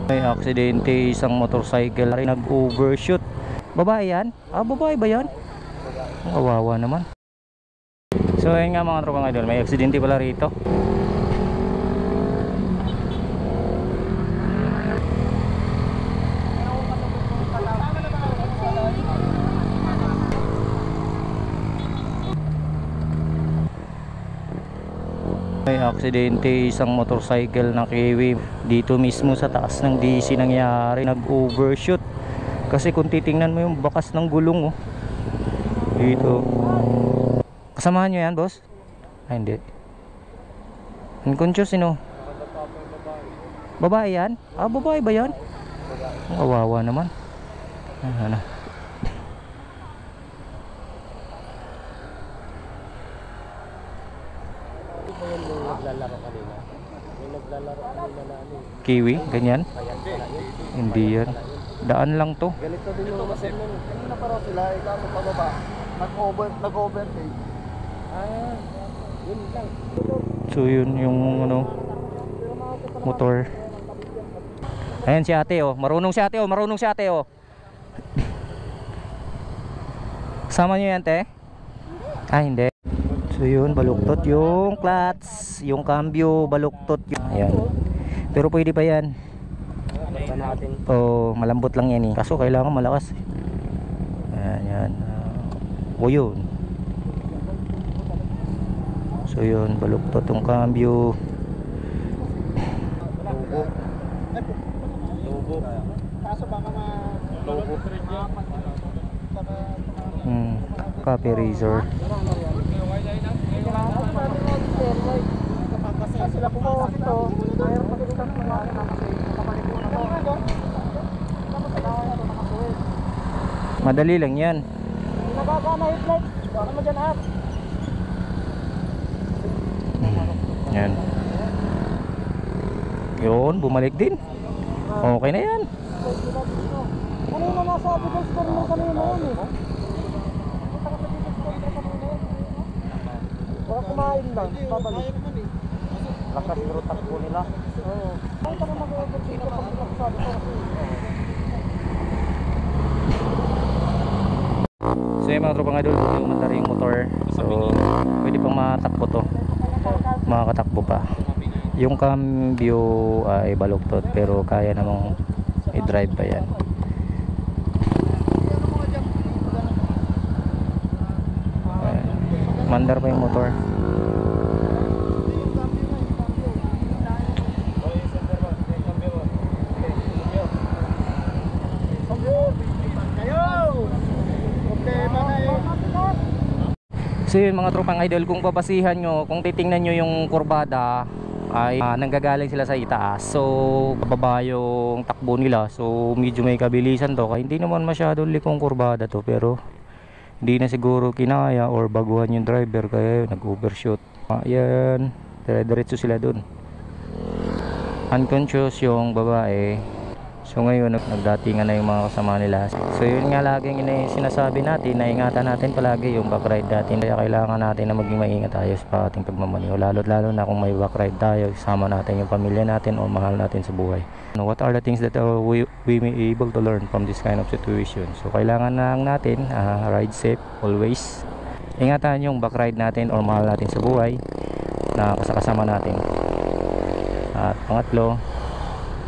May aksidente isang motorcycle rin nag-overshoot. Babae yan? Babae ba yan? Kawawa naman. So ayun nga mga tropang idol, may aksidente pala rito. May aksidente isang motorcycle na Kiwi dito mismo sa taas ng DC nangyari, nag-overshoot. Kasi kung titingnan mo yung bakas ng gulong dito. Kasamahan nyo yan, boss? Ay hindi. Unconscious Babae yan? Babae ba yan? Kawawa naman. Ano? Naglalaro kanina. May naglalaro kanina na Kiwi, ganyan? Hindi yan. Daan lang to. ganito din yung masip nun. Kanina pa raw sila, ikaso pababa. Nag-overtake. Yun lang. So yun yung motor. Ayan si ate marunong si ate Kasama nyo yan te? Hindi. So yun, baluktot yung clutch, yung cambio baluktot yun. Ayan. Pero pwede pa yan. Malambot lang yan kaso kailangan malakas. Ayan. Yun. So yun, baluktot yung cambio. Logo. Kaso baka logo. Copy razor. Sila pumawa ito. Mayroon pa dito Madali lang yan. Nagagana headlight. Ano mo dyan at? Yan. Yun, bumalik din. Okay na yan. Kanina nasa evidence ko rin kanina yun Baka kumain lang, babalik. Lakas pero takbo nila. Ay, kami mag-overtake ka pag nakasali ko. So yung mga tropang idol, umandar yung motor. So pwede pang matakbo to. Makakatakbo pa. Yung cambio ay baluktot pero kaya namang i-drive pa yan. Mandar pa yung motor. So yun mga tropang idol, kung babasihan nyo, kung titingnan nyo yung kurbada ay nanggagaling sila sa itaas. So bababa yung takbo nila. So medyo may kabilisan to. Kaya hindi naman masyadong likong kurbada to, pero hindi na siguro kinaya or baguhan yung driver kaya nag-overshoot. Ayan, dire-diretso sila dun. Unconscious yung babae. So ngayon nagdatingan na yung mga kasama nila. So yun nga laging sinasabi natin na ingatan natin palagi yung backride natin. Kaya kailangan natin na maging maingat tayo sa ating pagmamaneho. Lalo na kung may backride tayo, isama natin yung pamilya natin o mahal natin sa buhay. What are the things that we may be able to learn from this kind of situation? So kailangan lang natin ride safe always. Ingatan yung backride natin o mahal natin sa buhay na kasama natin. At pangatlo,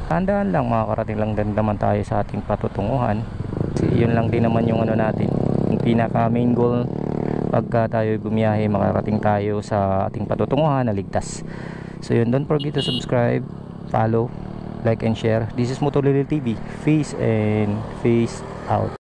tandaan lang, makakarating lang din naman tayo sa ating patutunguhan. Kasi yun lang din naman yung natin, yung pinaka main goal pagka tayo bumiyahe, makarating tayo sa ating patutunguhan na ligtas. So yun, don't forget to subscribe, follow, like and share. This is Motor Lily TV. Peace and face out.